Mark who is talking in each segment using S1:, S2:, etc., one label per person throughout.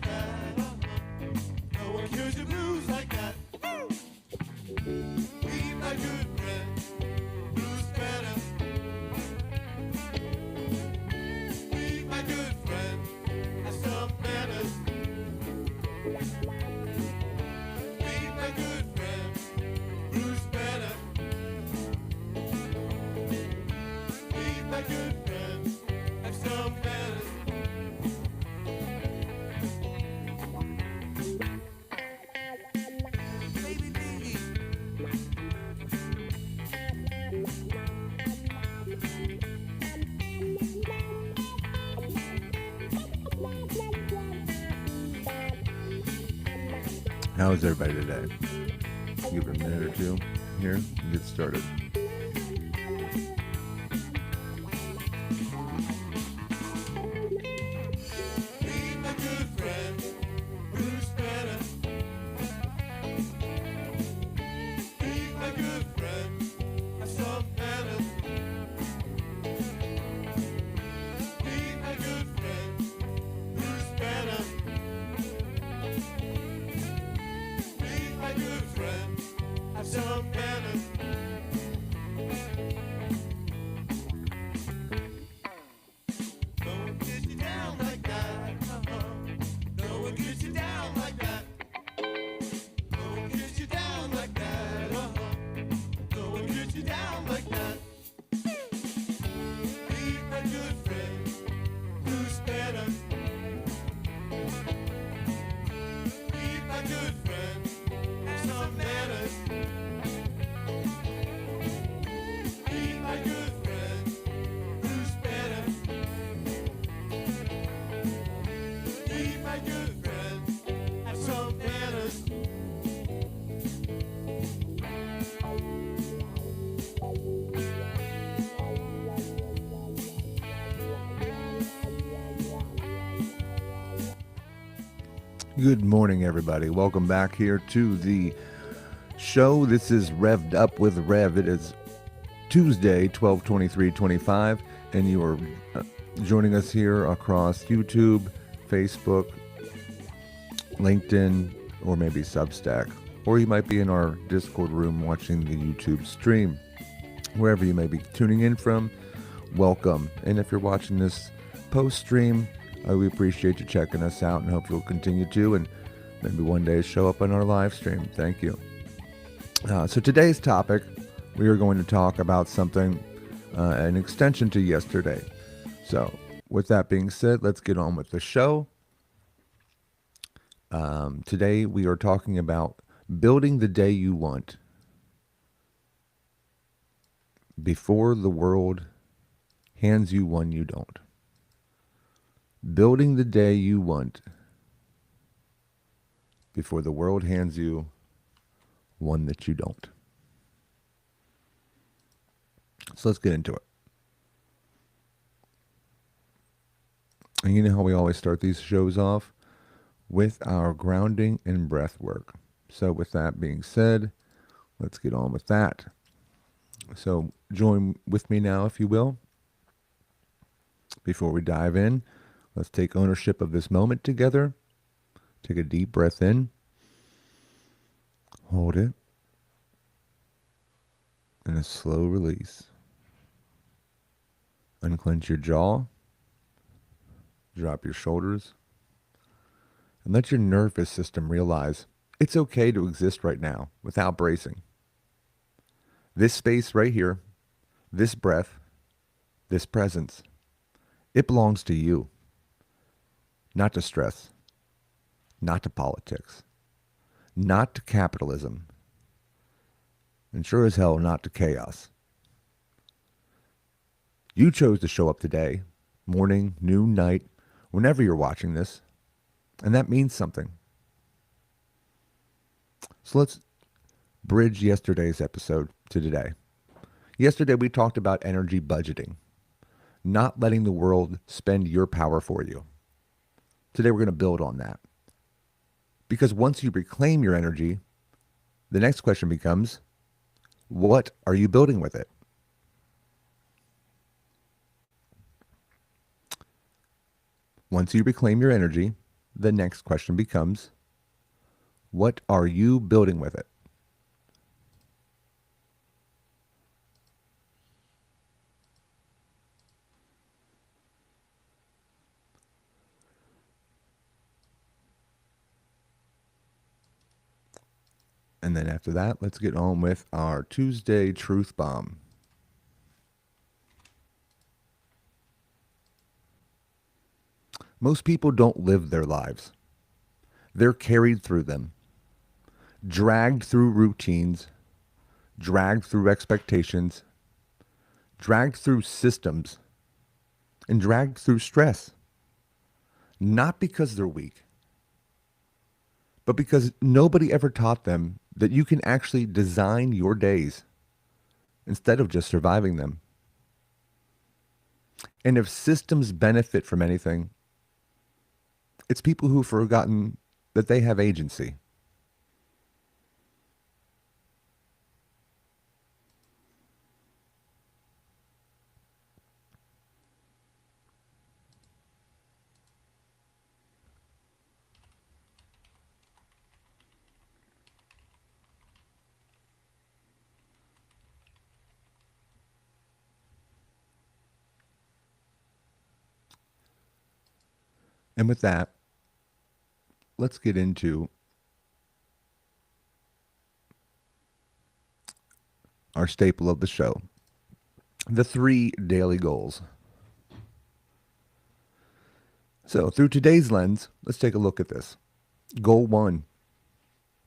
S1: that. No one cures your blues like that. Be my good friend, blues better. Be my good friend, have some manners. Be my good friend, blues better. Be my good friend, have some manners. Baby, baby.
S2: How is everybody today? Give it a minute or two here and get started.
S1: Be my good friend, who's better? Be my good friend, have some manners. Be my good friend, who's better? Be my good friend, have some manners. No one gets you down like that. No one gets you down like that. No one gets you down like that. No one gets you down like that. Be my good friend, who's better? Be my good friend, have some manners. Be my good friend, who's better? Be my good friend, have some manners.
S2: Good morning, everybody. Welcome back here to the show. This is Revved Up with Rev. It is Tuesday, 12/23/25, and you are joining us here across YouTube, Facebook, LinkedIn, or maybe Substack. Or you might be in our Discord room watching the YouTube stream. Wherever you may be tuning in from, welcome. And if you're watching this post-stream, we appreciate you checking us out and hope you'll continue to, and maybe one day show up on our live stream. Thank you. So today's topic, we are going to talk about something, an extension to yesterday. So with that being said, let's get on with the show. Today we are talking about building the day you want before the world hands you one you don't. Building the day you want before the world hands you one that you don't. So let's get into it. And you know how we always start these shows off? With our grounding and breath work. So with that being said, let's get on with that. So join with me now, if you will. Before we dive in, let's take ownership of this moment together. Take a deep breath in. Hold it. And a slow release. Unclench your jaw. Drop your shoulders. And let your nervous system realize it's okay to exist right now without bracing. This space right here, this breath, this presence, it belongs to you. Not to stress, not to politics, not to capitalism, and sure as hell not to chaos. You chose to show up today, morning, noon, night, whenever you're watching this, and that means something. So let's bridge yesterday's episode to today. Yesterday we talked about energy budgeting, not letting the world spend your power for you. Today we're going to build on that. Because once you reclaim your energy, the next question becomes, what are you building with it? Once you reclaim your energy, the next question becomes, what are you building with it? And then after that, let's get on with our Tuesday Truth Bomb. Most people don't live their lives. They're carried through them, dragged through routines, dragged through expectations, dragged through systems, and dragged through stress. Not because they're weak, but because nobody ever taught them that you can actually design your days instead of just surviving them. And if systems benefit from anything, it's people who've forgotten that they have agency. And with that, let's get into our staple of the show, the 3 daily goals. So, through today's lens, let's take a look at this. Goal 1,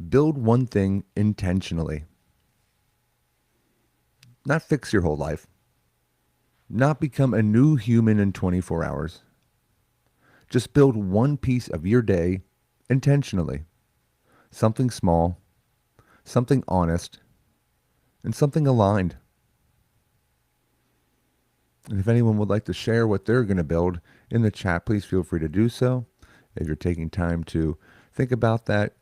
S2: build one thing intentionally. Not fix your whole life, not become a new human in 24 hours. Just build one piece of your day intentionally. Something small, something honest, and something aligned. And if anyone would like to share what they're going to build in the chat, please feel free to do so. If you're taking time to think about that,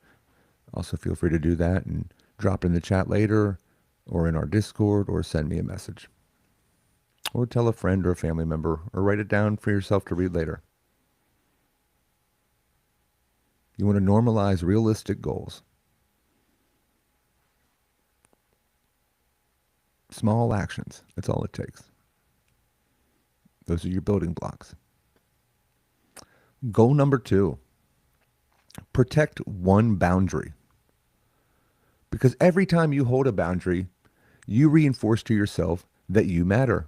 S2: also feel free to do that and drop it in the chat later or in our Discord or send me a message. Or tell a friend or a family member or write it down for yourself to read later. You want to normalize realistic goals. Small actions, that's all it takes. Those are your building blocks. Goal number 2, protect one boundary. Because every time you hold a boundary, you reinforce to yourself that you matter.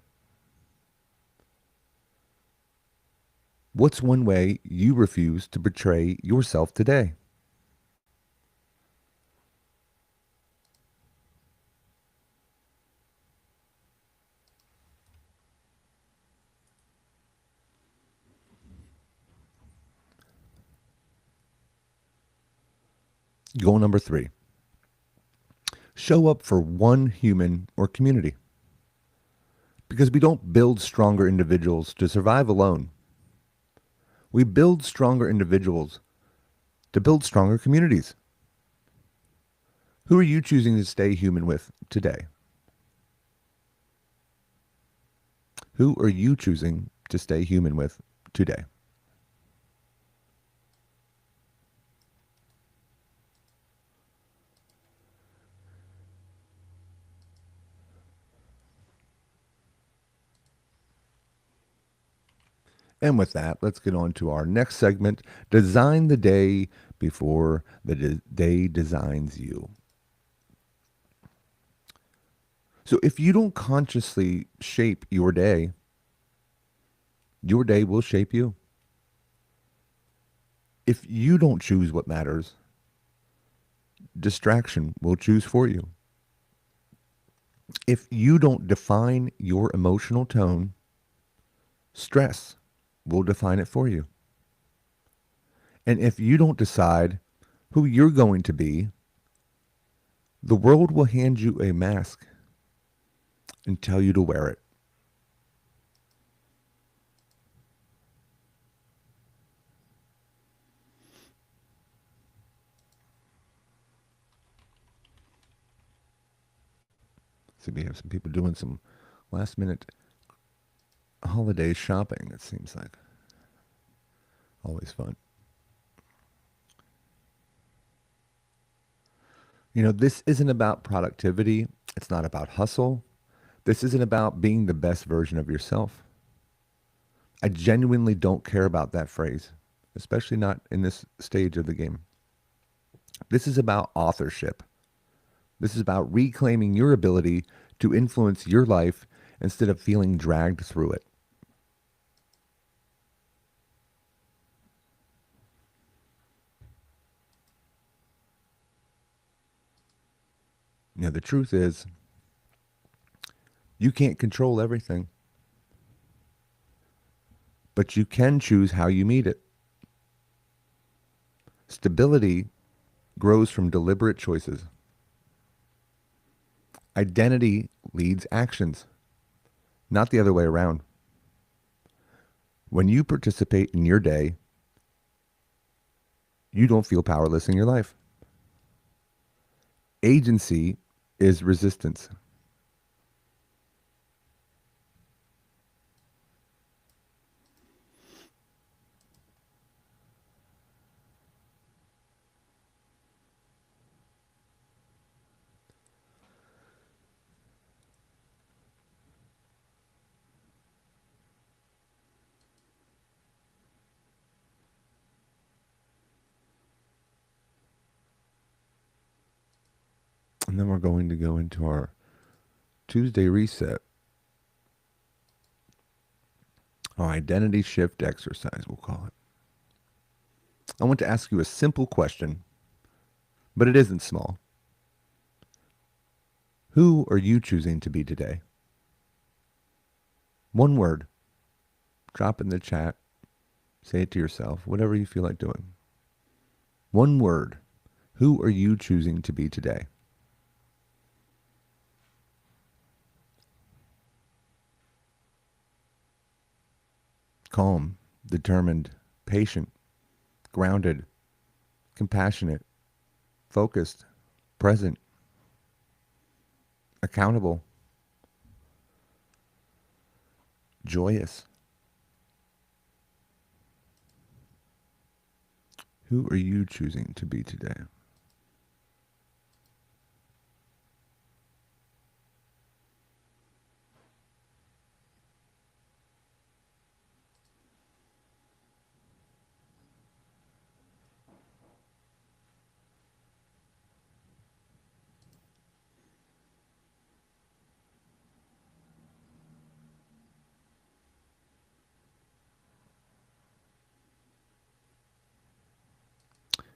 S2: What's one way you refuse to betray yourself today? Goal number 3, show up for one human or community. Because we don't build stronger individuals to survive alone. We build stronger individuals to build stronger communities. Who are you choosing to stay human with today? Who are you choosing to stay human with today? And with that, let's get on to our next segment, Design the Day Before the Day Designs You. So if you don't consciously shape your day will shape you. If you don't choose what matters, distraction will choose for you. If you don't define your emotional tone, stress will define it for you. And if you don't decide who you're going to be, the world will hand you a mask and tell you to wear it. So we have some people doing some last minute holiday shopping, it seems like. Always fun. This isn't about productivity. It's not about hustle. This isn't about being the best version of yourself. I genuinely don't care about that phrase, especially not in this stage of the game. This is about authorship. This is about reclaiming your ability to influence your life instead of feeling dragged through it. The truth is, you can't control everything, but you can choose how you meet it. Stability grows from deliberate choices. Identity leads actions, not the other way around. When you participate in your day, you don't feel powerless in your life. Agency is resistance. And then we're going to go into our Tuesday reset, our identity shift exercise, we'll call it. I want to ask you a simple question, but it isn't small. Who are you choosing to be today? One word. Drop in the chat. Say it to yourself, whatever you feel like doing. One word. Who are you choosing to be today? Calm, determined, patient, grounded, compassionate, focused, present, accountable, joyous. Who are you choosing to be today?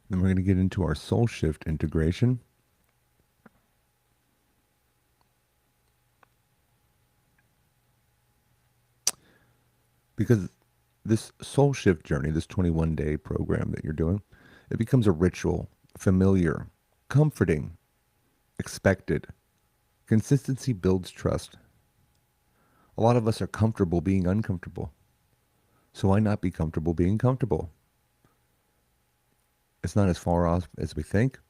S2: Then we're going to get into our soul shift integration. Because this soul shift journey, this 21-day program that you're doing, it becomes a ritual, familiar, comforting, expected. Consistency builds trust. A lot of us are comfortable being uncomfortable. So why not be comfortable being comfortable? It's not as far off as we think.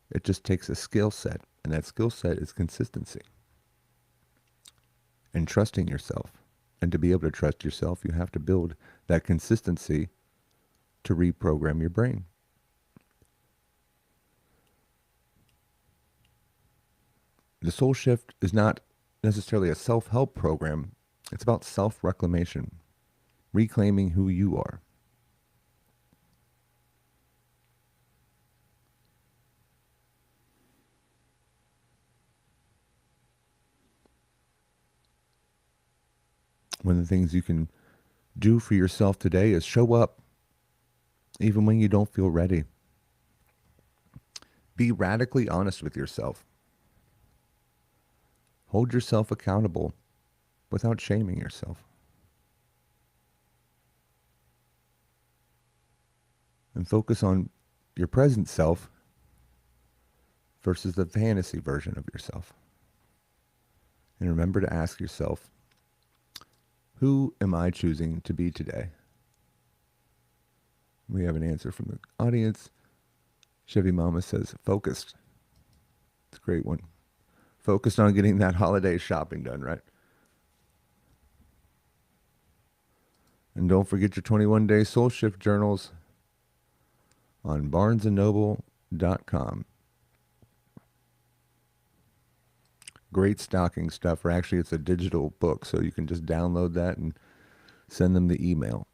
S2: It just takes a skill set, and that skill set is consistency and trusting yourself. And to be able to trust yourself, you have to build that consistency to reprogram your brain. The soul shift is not necessarily a self-help program. It's about self-reclamation, reclaiming who you are. One of the things you can do for yourself today is show up, even when you don't feel ready. Be radically honest with yourself. Hold yourself accountable without shaming yourself. And focus on your present self versus the fantasy version of yourself. And remember to ask yourself, who am I choosing to be today? We have an answer from the audience. Chevy Mama says, focused. It's a great one. Focused on getting that holiday shopping done, right? And don't forget your 21-day soul shift journals on barnesandnoble.com. great stocking stuffer. Actually, it's a digital book, so you can just download that and send them the email.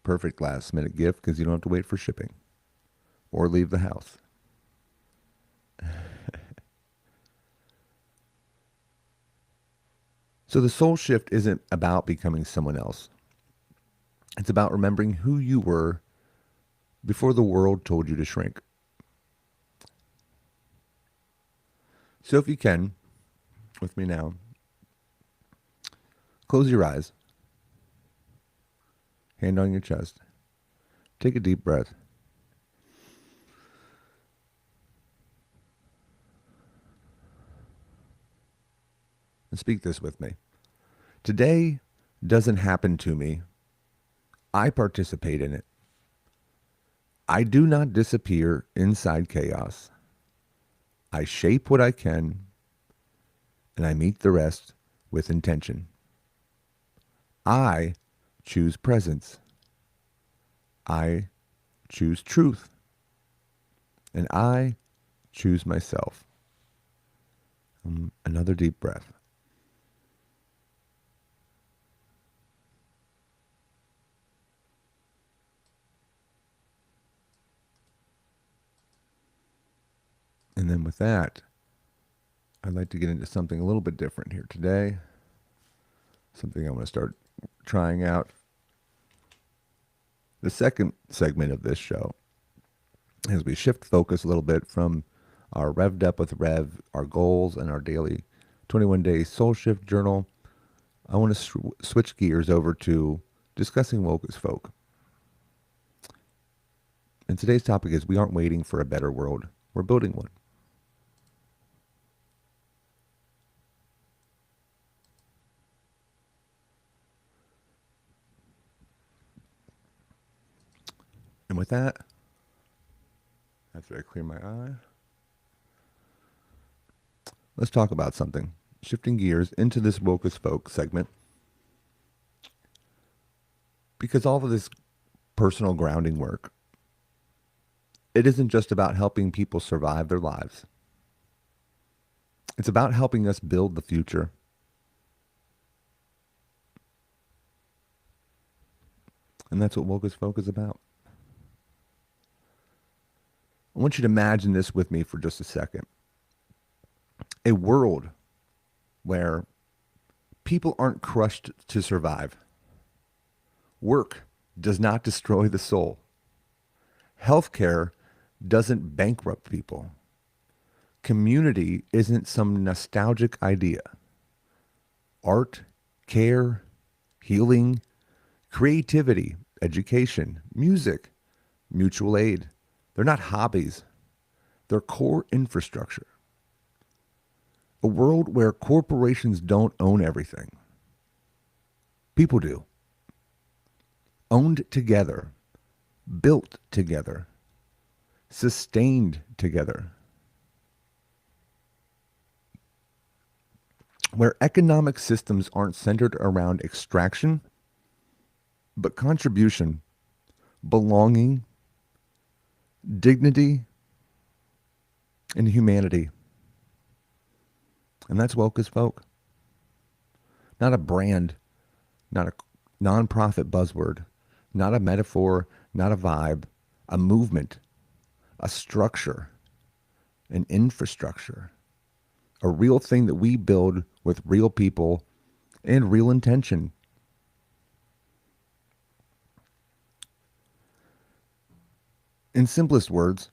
S2: Perfect last minute gift because you don't have to wait for shipping or leave the house. So the soul shift isn't about becoming someone else. It's about remembering who you were before the world told you to shrink. So if you can, with me now, close your eyes, hand on your chest, take a deep breath. And speak this with me. Today doesn't happen to me. I participate in it. I do not disappear inside chaos. I shape what I can, and I meet the rest with intention. I choose presence. I choose truth. And I choose myself. Another deep breath. And then with that, I'd like to get into something a little bit different here today. Something I want to start trying out. The second segment of this show, as we shift focus a little bit from our Revved Up with Rev, our goals, and our daily 21-day soul shift journal, I want to switch gears over to discussing woke as folk. And today's topic is we aren't waiting for a better world. We're building one. And with that, after I clear my eye, let's talk about something. Shifting gears into this woke as folk segment. Because all of this personal grounding work, it isn't just about helping people survive their lives. It's about helping us build the future. And that's what woke as folk is about. I want you to imagine this with me for just a second. A world where people aren't crushed to survive. Work does not destroy the soul. Healthcare doesn't bankrupt people. Community isn't some nostalgic idea. Art, care, healing, creativity, education, music, mutual aid. They're not hobbies. They're core infrastructure. A world where corporations don't own everything. People do. Owned together, built together, sustained together. Where economic systems aren't centered around extraction, but contribution, belonging, dignity, and humanity. And that's woke as folk. Not a brand, not a nonprofit buzzword, not a metaphor, not a vibe, a movement, a structure, an infrastructure, a real thing that we build with real people and real intention. In simplest words,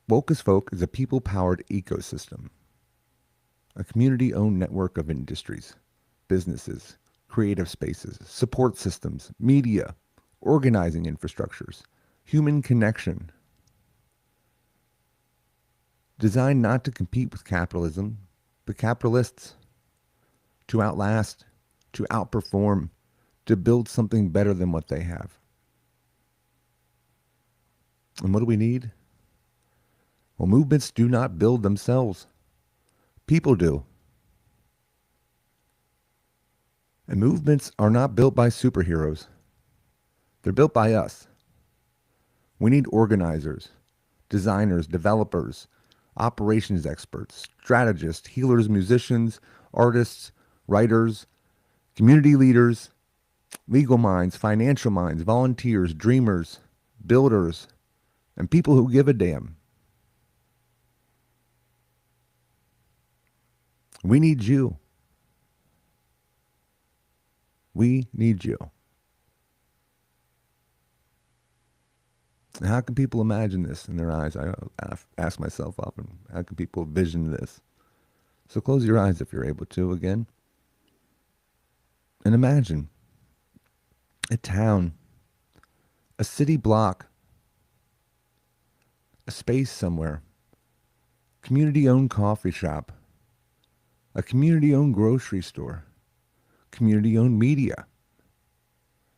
S2: woke as folk is a people-powered ecosystem, a community-owned network of industries, businesses, creative spaces, support systems, media, organizing infrastructures, human connection, designed not to compete with capitalism, but capitalists, to outlast, to outperform, to build something better than what they have. And what do we need? Well, movements do not build themselves. People do. And movements are not built by superheroes. They're built by us. We need organizers, designers, developers, operations experts, strategists, healers, musicians, artists, writers, community leaders, legal minds, financial minds, volunteers, dreamers, builders, and people who give a damn. We need you. We need you. How can people imagine this in their eyes? I ask myself often, how can people vision this? So close your eyes if you're able to again. And imagine a town, a city block, a space somewhere, community-owned coffee shop, a community-owned grocery store, community-owned media,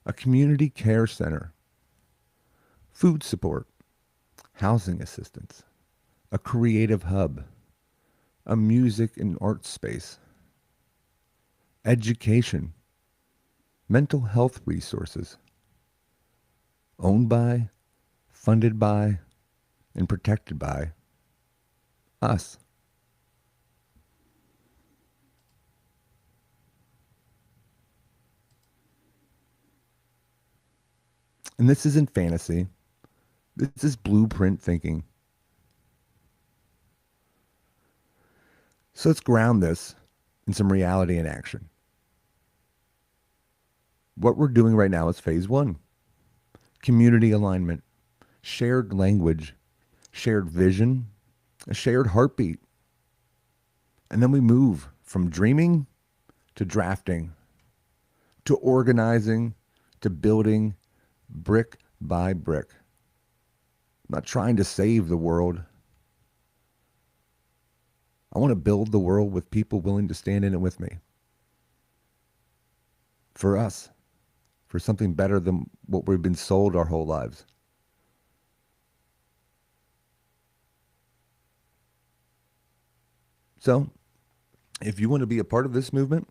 S2: a community care center, food support, housing assistance, a creative hub, a music and art space, education, mental health resources, owned by, funded by, and protected by us. And this isn't fantasy. This is blueprint thinking. So let's ground this in some reality and action. What we're doing right now is phase one. Community alignment, shared language, shared vision, a shared heartbeat. And then we move from dreaming to drafting, to organizing, to building brick by brick. I'm not trying to save the world. I want to build the world with people willing to stand in it with me. For us. For something better than what we've been sold our whole lives. So, if you want to be a part of this movement,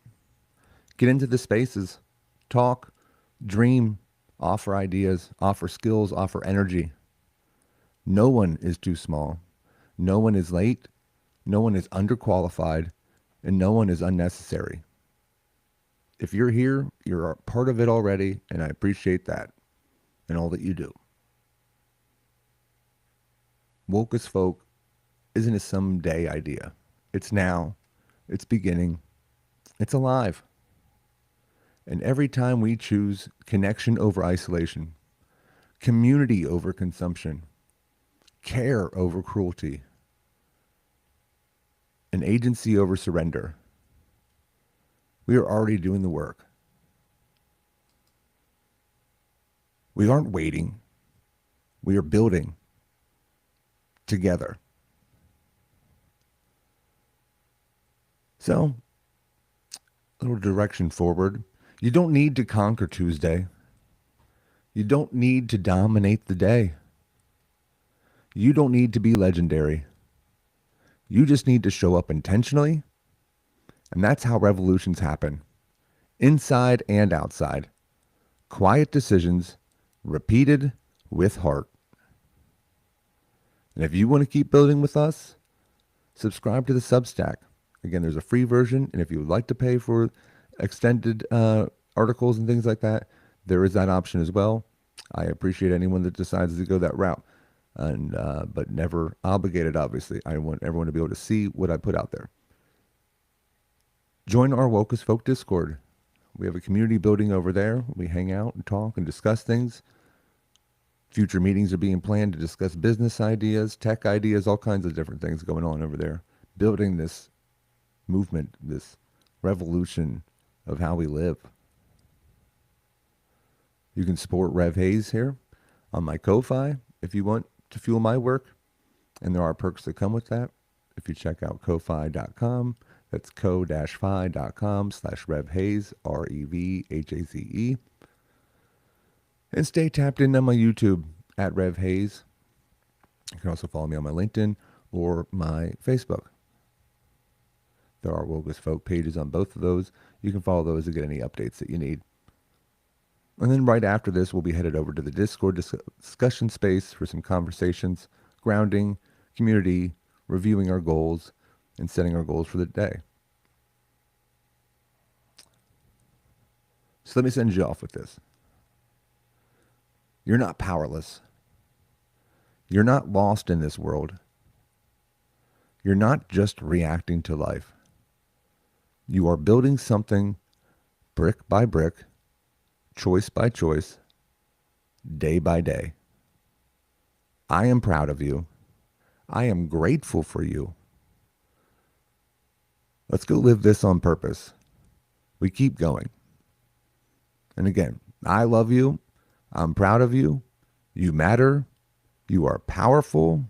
S2: get into the spaces, talk, dream, offer ideas, offer skills, offer energy. No one is too small. No one is late. No one is underqualified. And no one is unnecessary. If you're here, you're a part of it already, and I appreciate that and all that you do. Woke as folk isn't a someday idea. It's now. It's beginning. It's alive. And every time we choose connection over isolation, community over consumption, care over cruelty, and agency over surrender, we are already doing the work. We aren't waiting. We are building together. So, a little direction forward. You don't need to conquer Tuesday. You don't need to dominate the day. You don't need to be legendary. You just need to show up intentionally. And that's how revolutions happen. Inside and outside. Quiet decisions, repeated with heart. And if you want to keep building with us, subscribe to the Substack. Again, there's a free version. And if you would like to pay for extended articles and things like that, there is that option as well. I appreciate anyone that decides to go that route. And but never obligated, obviously. I want everyone to be able to see what I put out there. Join our Woke as Folk Discord. We have a community building over there. We hang out and talk and discuss things. Future meetings are being planned to discuss business ideas, tech ideas, all kinds of different things going on over there. Building this movement, this revolution of how we live. You can support Rev Hayes here on my Ko-Fi if you want to fuel my work. And there are perks that come with that. If you check out ko-fi.com, that's ko-fi.com/RevHaze, RevHaze. And stay tapped in on my YouTube at Rev Hayes. You can also follow me on my LinkedIn or my Facebook. There are Woke as Folk pages on both of those. You can follow those to get any updates that you need. And then right after this, we'll be headed over to the Discord discussion space for some conversations, grounding, community, reviewing our goals, and setting our goals for the day. So let me send you off with this. You're not powerless. You're not lost in this world. You're not just reacting to life. You are building something brick by brick, choice by choice, day by day. I am proud of you. I am grateful for you. Let's go live this on purpose. We keep going. And again, I love you. I'm proud of you. You matter. You are powerful.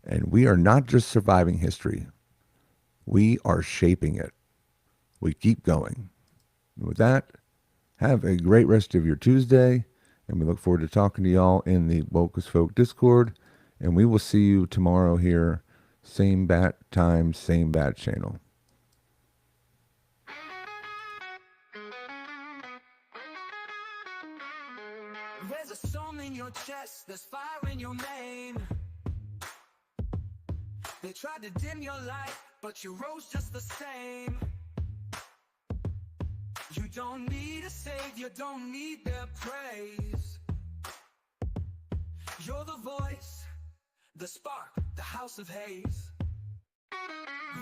S2: And we are not just surviving history. We are shaping it. We keep going. And with that, have a great rest of your Tuesday. And we look forward to talking to y'all in the Woke as Folk Discord. And we will see you tomorrow here. Same bat time, same bat channel.
S1: There's a song in your chest, there's fire in your name. They tried to dim your light, but you rose just the same. You don't need a savior, don't need their praise. You're the voice, the spark, the house of haze.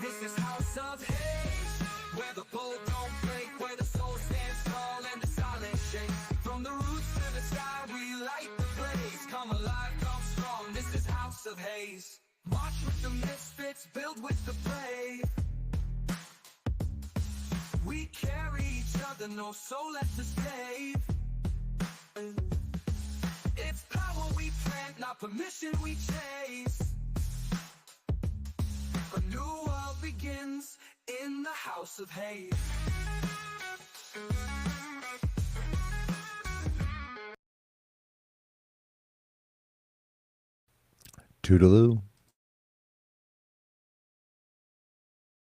S1: This is House of Haze, where the bolt don't break, where the soul stands tall and the silence shakes. From the roots to the sky, we light the blaze. Come alive, come strong, this is House of Haze. March with the misfits, build with the brave. We carry each other, no soul left to save. It's power we plant, not permission we chase. A new world begins in the House of Haze.
S2: Toodaloo.